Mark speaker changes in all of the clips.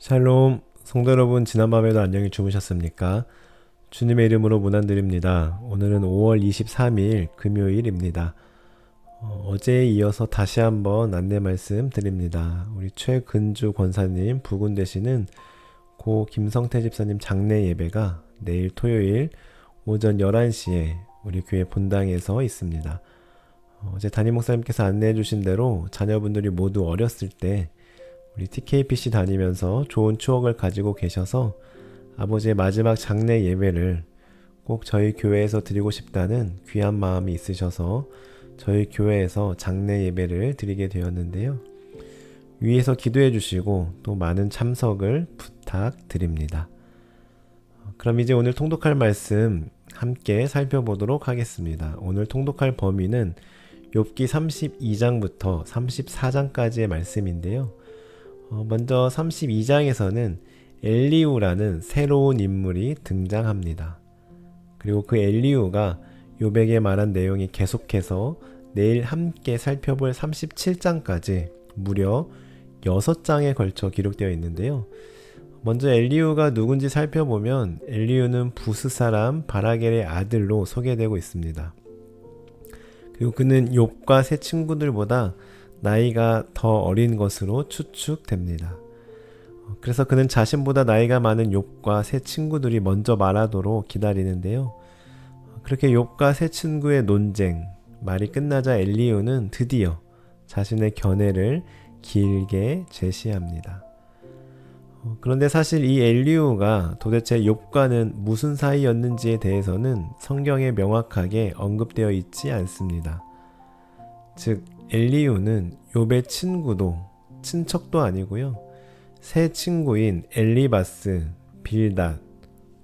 Speaker 1: 샬롬, 성도 여러분, 지난밤에도 안녕히 주무셨습니까? 주님의 이름으로 문안드립니다. 오늘은 5월 23일 금요일입니다. 어제에 이어서 다시 한번 안내 말씀 드립니다. 우리 최근주 권사님 부군 되시는 고 김성태 집사님 장례 예배가 내일 토요일 오전 11시에 우리 교회 본당에서 있습니다. 어제 담임 목사님께서 안내해 주신 대로 자녀분들이 모두 어렸을 때 우리 TKPC 다니면서 좋은 추억을 가지고 계셔서 아버지의 마지막 장례 예배를 꼭 저희 교회에서 드리고 싶다는 귀한 마음이 있으셔서 저희 교회에서 장례 예배를 드리게 되었는데요. 위에서 기도해 주시고 또 많은 참석을 부탁드립니다. 그럼 이제 오늘 통독할 말씀 함께 살펴보도록 하겠습니다. 오늘 통독할 범위는 욥기 32장부터 34장까지의 말씀인데요. 먼저 32장에서는 엘리후라는 새로운 인물이 등장합니다. 그리고 그 엘리후가 욥에게 말한 내용이 계속해서 내일 함께 살펴볼 37장까지 무려 6장에 걸쳐 기록되어 있는데요. 먼저 엘리후가 누군지 살펴보면 엘리후는 부스 사람 바라겔의 아들로 소개되고 있습니다. 그리고 그는 욥과 세 친구들보다 나이가 더 어린 것으로 추측됩니다. 그래서 그는 자신보다 나이가 많은 욥과 세 친구들이 먼저 말하도록 기다리는데요. 그렇게 욥과 세 친구의 논쟁, 말이 끝나자 엘리후는 드디어 자신의 견해를 길게 제시합니다. 그런데 사실 이 엘리후가 도대체 욥과는 무슨 사이였는지에 대해서는 성경에 명확하게 언급되어 있지 않습니다. 즉 엘리후는 욥의 친구도 친척도 아니고요. 세 친구인 엘리바스, 빌닷,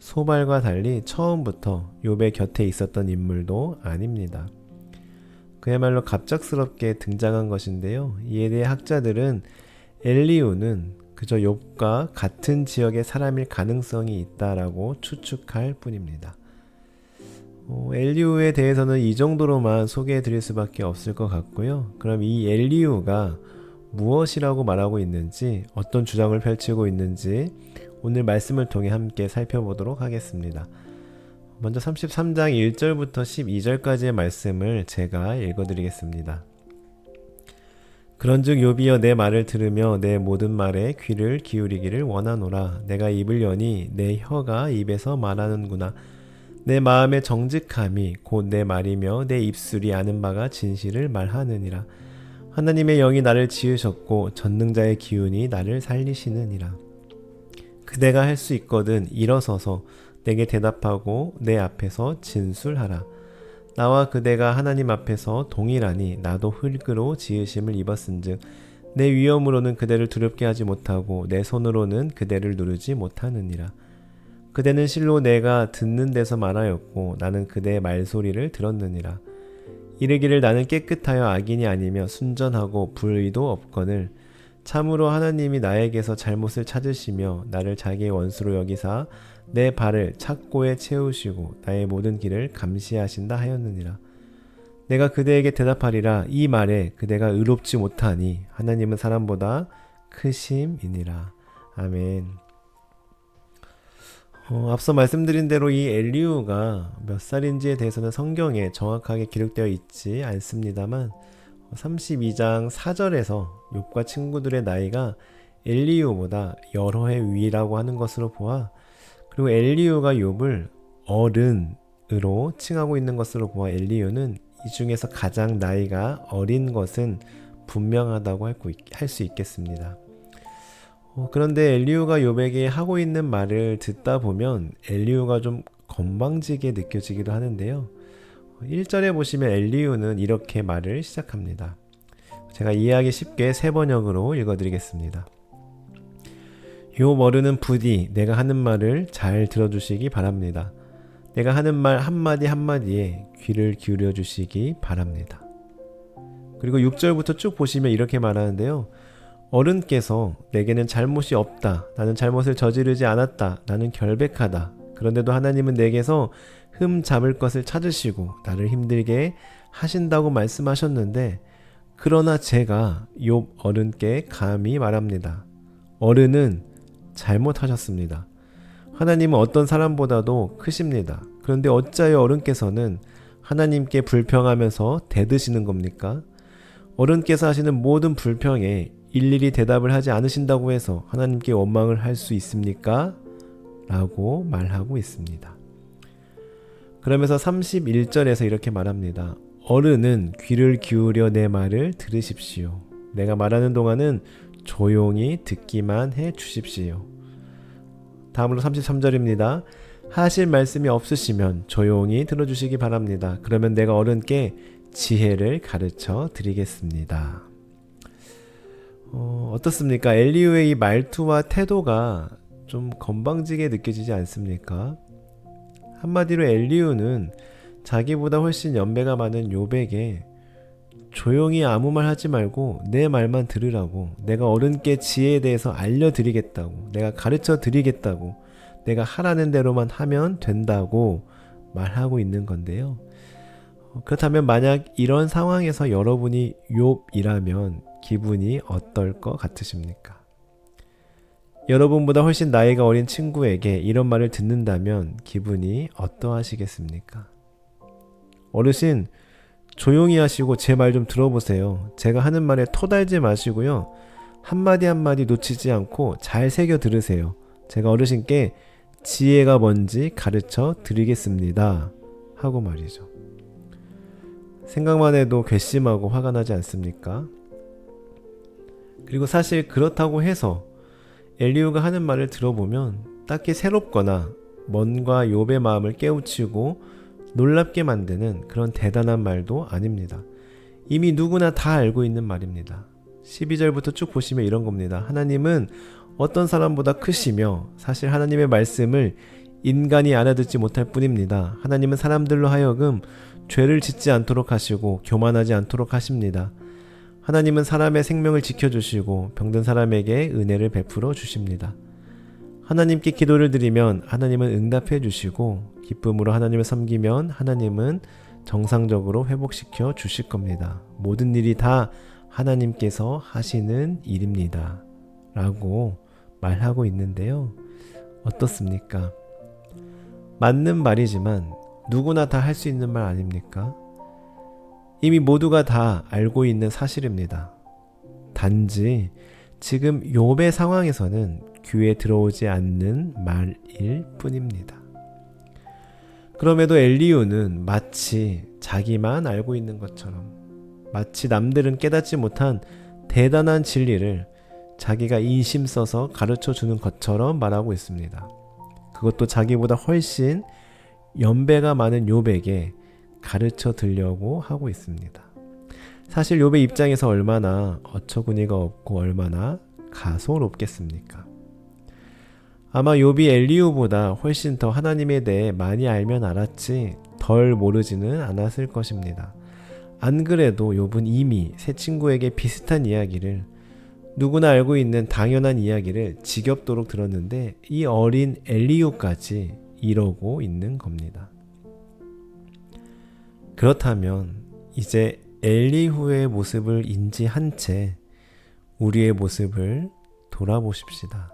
Speaker 1: 소발과 달리 처음부터 욥의 곁에 있었던 인물도 아닙니다. 그야말로 갑작스럽게 등장한 것인데요. 이에 대해 학자들은 엘리후는 그저 욥과 같은 지역의 사람일 가능성이 있다라고 추측할 뿐입니다. 엘리후에 대해서는 이 정도로만 소개해 드릴 수밖에 없을 것 같고요. 그럼 이 엘리후가 무엇이라고 말하고 있는지, 어떤 주장을 펼치고 있는지 오늘 말씀을 통해 함께 살펴보도록 하겠습니다. 먼저 33장 1절부터 12절까지의 말씀을 제가 읽어드리겠습니다. 그런즉 욥이여 내 말을 들으며 내 모든 말에 귀를 기울이기를 원하노라. 내가 입을 여니 내 혀가 입에서 말하는구나. 내 마음의 정직함이 곧 내 말이며 내 입술이 아는 바가 진실을 말하느니라. 하나님의 영이 나를 지으셨고 전능자의 기운이 나를 살리시느니라. 그대가 할 수 있거든 일어서서 내게 대답하고 내 앞에서 진술하라. 나와 그대가 하나님 앞에서 동일하니 나도 흙으로 지으심을 입었은즉 내 위엄으로는 그대를 두렵게 하지 못하고 내 손으로는 그대를 누르지 못하느니라. 그대는 실로 내가 듣는 데서 말하였고 나는 그대의 말소리를 들었느니라. 이르기를 나는 깨끗하여 악인이 아니며 순전하고 불의도 없거늘 참으로 하나님이 나에게서 잘못을 찾으시며 나를 자기의 원수로 여기사 내 발을 착고에 채우시고 나의 모든 길을 감시하신다 하였느니라. 내가 그대에게 대답하리라. 이 말에 그대가 의롭지 못하니 하나님은 사람보다 크심이니라. 아멘. 앞서 말씀드린 대로 이 엘리후가 몇 살인지에 대해서는 성경에 정확하게 기록되어 있지 않습니다만 32장 4절에서 욥과 친구들의 나이가 엘리후보다 여러 해 위라고 하는 것으로 보아, 그리고 엘리후가 욥을 어른으로 칭하고 있는 것으로 보아 엘리후는 이 중에서 가장 나이가 어린 것은 분명하다고 할 수 있겠습니다. 그런데 엘리후가 욥에게 하고 있는 말을 듣다 보면 엘리후가 좀 건방지게 느껴지기도 하는데요. 1절에 보시면 엘리후는 이렇게 말을 시작합니다. 제가 이해하기 쉽게 세 번역으로 읽어드리겠습니다. 욥 어른은 부디 내가 하는 말을 잘 들어주시기 바랍니다. 내가 하는 말 한마디 한마디에 귀를 기울여 주시기 바랍니다. 그리고 6절부터 쭉 보시면 이렇게 말하는데요. 어른께서 내게는 잘못이 없다. 나는 잘못을 저지르지 않았다. 나는 결백하다. 그런데도 하나님은 내게서 흠 잡을 것을 찾으시고 나를 힘들게 하신다고 말씀하셨는데, 그러나 제가 욥 어른께 감히 말합니다. 어른은 잘못하셨습니다. 하나님은 어떤 사람보다도 크십니다. 그런데 어찌하여 어른께서는 하나님께 불평하면서 대드시는 겁니까? 어른께서 하시는 모든 불평에 일일이 대답을 하지 않으신다고 해서 하나님께 원망을 할 수 있습니까? 라고 말하고 있습니다. 그러면서 31절에서 이렇게 말합니다. 어른은 귀를 기울여 내 말을 들으십시오. 내가 말하는 동안은 조용히 듣기만 해 주십시오. 다음으로 33절입니다. 하실 말씀이 없으시면 조용히 들어주시기 바랍니다. 그러면 내가 어른께 지혜를 가르쳐 드리겠습니다. 어떻습니까? 엘리후의 이 말투와 태도가 좀 건방지게 느껴지지 않습니까? 한마디로 엘리후는 자기보다 훨씬 연배가 많은 욥에게 조용히 아무 말 하지 말고 내 말만 들으라고, 내가 어른께 지혜에 대해서 알려드리겠다고, 내가 가르쳐 드리겠다고, 내가 하라는 대로만 하면 된다고 말하고 있는 건데요. 그렇다면 만약 이런 상황에서 여러분이 욥이라면 기분이 어떨 것 같으십니까? 여러분보다 훨씬 나이가 어린 친구에게 이런 말을 듣는다면 기분이 어떠하시겠습니까? 어르신, 조용히 하시고 제 말 좀 들어보세요. 제가 하는 말에 토달지 마시고요. 한마디 한마디 놓치지 않고 잘 새겨 들으세요. 제가 어르신께 지혜가 뭔지 가르쳐 드리겠습니다. 하고 말이죠. 생각만 해도 괘씸하고 화가 나지 않습니까? 그리고 사실 그렇다고 해서 엘리후가 하는 말을 들어보면 딱히 새롭거나 뭔가 욥의 마음을 깨우치고 놀랍게 만드는 그런 대단한 말도 아닙니다. 이미 누구나 다 알고 있는 말입니다. 12절부터 쭉 보시면 이런 겁니다. 하나님은 어떤 사람보다 크시며 사실 하나님의 말씀을 인간이 알아듣지 못할 뿐입니다. 하나님은 사람들로 하여금 죄를 짓지 않도록 하시고 교만하지 않도록 하십니다. 하나님은 사람의 생명을 지켜주시고 병든 사람에게 은혜를 베풀어 주십니다. 하나님께 기도를 드리면 하나님은 응답해 주시고 기쁨으로 하나님을 섬기면 하나님은 정상적으로 회복시켜 주실 겁니다. 모든 일이 다 하나님께서 하시는 일입니다. 라고 말하고 있는데요. 어떻습니까? 맞는 말이지만 누구나 다 할 수 있는 말 아닙니까? 이미 모두가 다 알고 있는 사실입니다. 단지 지금 욥의 상황에서는 귀에 들어오지 않는 말일 뿐입니다. 그럼에도 엘리후는 마치 자기만 알고 있는 것처럼, 마치 남들은 깨닫지 못한 대단한 진리를 자기가 인심 써서 가르쳐 주는 것처럼 말하고 있습니다. 그것도 자기보다 훨씬 연배가 많은 욥에게 가르쳐 드리려고 하고 있습니다. 사실 욥의 입장에서 얼마나 어처구니가 없고 얼마나 가소롭겠습니까? 아마 욥이 엘리후보다 훨씬 더 하나님에 대해 많이 알면 알았지 덜 모르지는 않았을 것입니다. 안 그래도 욥은 이미 새 친구에게 비슷한 이야기를, 누구나 알고 있는 당연한 이야기를 지겹도록 들었는데 이 어린 엘리후까지 이러고 있는 겁니다. 그렇다면 이제 엘리후의 모습을 인지한 채 우리의 모습을 돌아보십시다.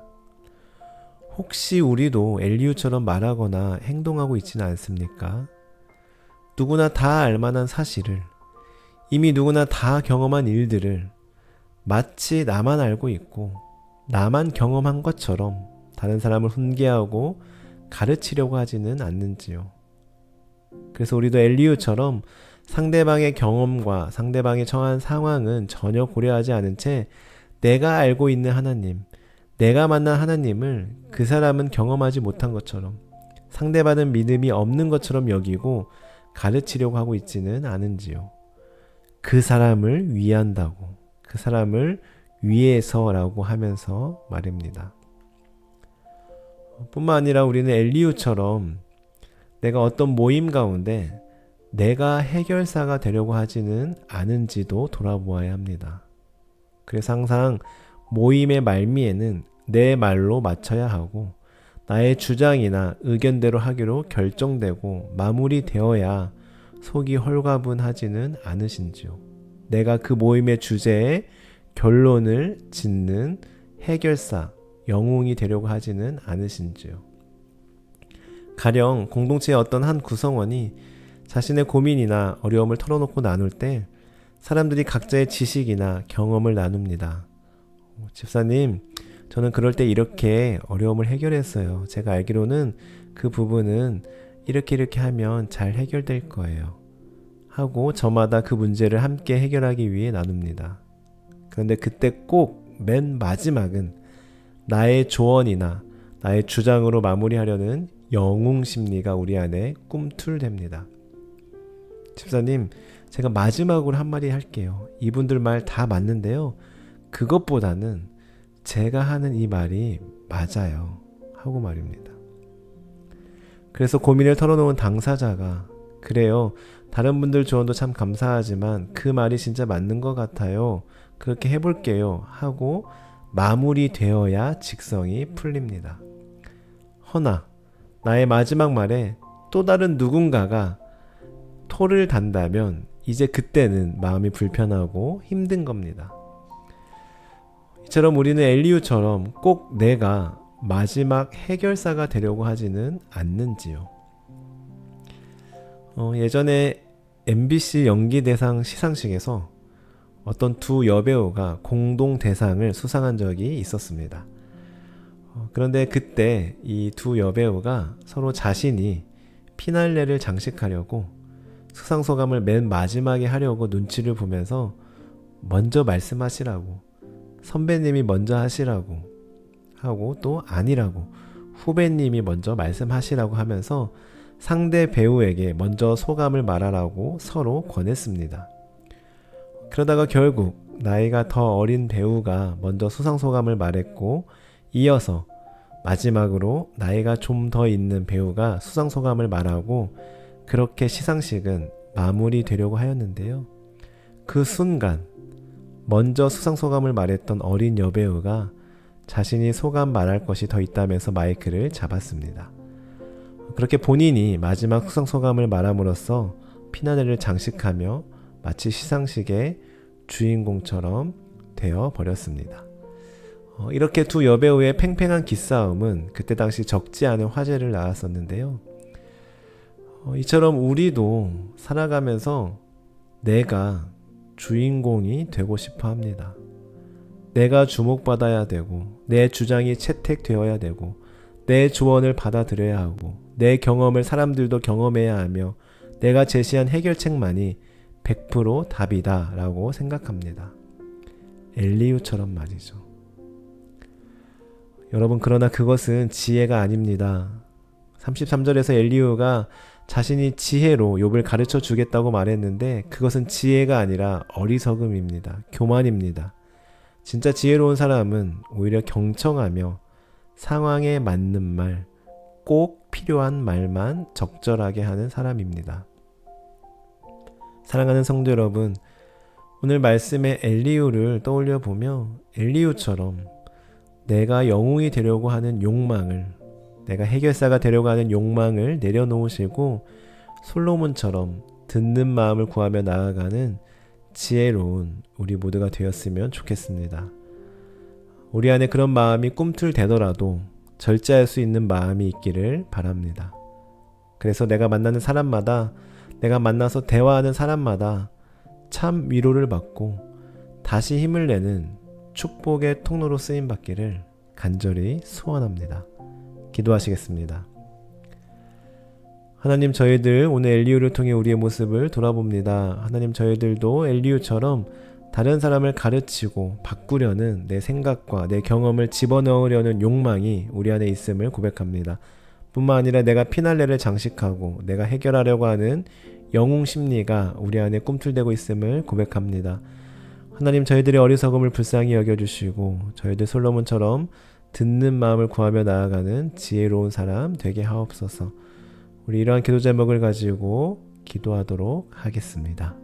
Speaker 1: 혹시 우리도 엘리후처럼 말하거나 행동하고 있지는 않습니까? 누구나 다 알만한 사실을, 이미 누구나 다 경험한 일들을 마치 나만 알고 있고 나만 경험한 것처럼 다른 사람을 훈계하고 가르치려고 하지는 않는지요. 그래서 우리도 엘리후처럼 상대방의 경험과 상대방이 처한 상황은 전혀 고려하지 않은 채 내가 알고 있는 하나님, 내가 만난 하나님을 그 사람은 경험하지 못한 것처럼, 상대받은 믿음이 없는 것처럼 여기고 가르치려고 하고 있지는 않은지요. 그 사람을 위한다고, 그 사람을 위해서라고 하면서 말입니다. 뿐만 아니라 우리는 엘리후처럼 내가 어떤 모임 가운데 내가 해결사가 되려고 하지는 않은지도 돌아보아야 합니다. 그래서 항상 모임의 말미에는 내 말로 맞춰야 하고 나의 주장이나 의견대로 하기로 결정되고 마무리되어야 속이 홀가분하지는 않으신지요. 내가 그 모임의 주제에 결론을 짓는 해결사, 영웅이 되려고 하지는 않으신지요. 가령 공동체의 어떤 한 구성원이 자신의 고민이나 어려움을 털어놓고 나눌 때 사람들이 각자의 지식이나 경험을 나눕니다. 집사님, 저는 그럴 때 이렇게 어려움을 해결했어요. 제가 알기로는 그 부분은 이렇게 하면 잘 해결될 거예요. 하고 저마다 그 문제를 함께 해결하기 위해 나눕니다. 그런데 그때 꼭 맨 마지막은 나의 조언이나 나의 주장으로 마무리하려는 영웅 심리가 우리 안에 꿈틀댑니다. 집사님, 제가 마지막으로 한마디 할게요. 이분들 말 다 맞는데요. 그것보다는 제가 하는 이 말이 맞아요. 하고 말입니다. 그래서 고민을 털어놓은 당사자가 그래요. 다른 분들 조언도 참 감사하지만 그 말이 진짜 맞는 것 같아요. 그렇게 해볼게요. 하고 마무리되어야 직성이 풀립니다. 허나 나의 마지막 말에 또 다른 누군가가 토를 단다면 이제 그때는 마음이 불편하고 힘든 겁니다. 이처럼 우리는 엘리후처럼 꼭 내가 마지막 해결사가 되려고 하지는 않는지요. 예전에 MBC 연기대상 시상식에서 어떤 두 여배우가 공동 대상을 수상한 적이 있었습니다. 그런데 그때 이 두 여배우가 서로 자신이 피날레를 장식하려고 수상소감을 맨 마지막에 하려고 눈치를 보면서 먼저 말씀하시라고, 선배님이 먼저 하시라고 하고 또 아니라고 후배님이 먼저 말씀하시라고 하면서 상대 배우에게 먼저 소감을 말하라고 서로 권했습니다. 그러다가 결국 나이가 더 어린 배우가 먼저 수상소감을 말했고 이어서 마지막으로 나이가 좀 더 있는 배우가 수상소감을 말하고 그렇게 시상식은 마무리되려고 하였는데요. 그 순간 먼저 수상소감을 말했던 어린 여배우가 자신이 소감 말할 것이 더 있다면서 마이크를 잡았습니다. 그렇게 본인이 마지막 수상소감을 말함으로써 피나레를 장식하며 마치 시상식의 주인공처럼 되어 버렸습니다. 이렇게 두 여배우의 팽팽한 기싸움은 그때 당시 적지 않은 화제를 낳았었는데요. 이처럼 우리도 살아가면서 내가 주인공이 되고 싶어 합니다. 내가 주목받아야 되고 내 주장이 채택되어야 되고 내 조언을 받아들여야 하고 내 경험을 사람들도 경험해야 하며 내가 제시한 해결책만이 100% 답이다 라고 생각합니다. 엘리후처럼 말이죠. 여러분, 그러나 그것은 지혜가 아닙니다. 33절에서 엘리후가 자신이 지혜로 욥을 가르쳐 주겠다고 말했는데 그것은 지혜가 아니라 어리석음입니다. 교만입니다. 진짜 지혜로운 사람은 오히려 경청하며 상황에 맞는 말, 꼭 필요한 말만 적절하게 하는 사람입니다. 사랑하는 성도 여러분, 오늘 말씀의 엘리후를 떠올려 보며 엘리후처럼 내가 영웅이 되려고 하는 욕망을, 내가 해결사가 되려고 하는 욕망을 내려놓으시고 솔로몬처럼 듣는 마음을 구하며 나아가는 지혜로운 우리 모두가 되었으면 좋겠습니다. 우리 안에 그런 마음이 꿈틀대더라도 절제할 수 있는 마음이 있기를 바랍니다. 그래서 내가 만나는 사람마다, 내가 만나서 대화하는 사람마다 참 위로를 받고 다시 힘을 내는 축복의 통로로 쓰임받기를 간절히 소원합니다. 기도하시겠습니다. 하나님, 저희들 오늘 엘리후를 통해 우리의 모습을 돌아봅니다. 하나님, 저희들도 엘리후처럼 다른 사람을 가르치고 바꾸려는 내 생각과 내 경험을 집어넣으려는 욕망이 우리 안에 있음을 고백합니다. 뿐만 아니라 내가 피날레를 장식하고 내가 해결하려고 하는 영웅 심리가 우리 안에 꿈틀대고 있음을 고백합니다. 하나님, 저희들의 어리석음을 불쌍히 여겨주시고 저희들 솔로몬처럼 듣는 마음을 구하며 나아가는 지혜로운 사람 되게 하옵소서. 우리 이러한 기도 제목을 가지고 기도하도록 하겠습니다.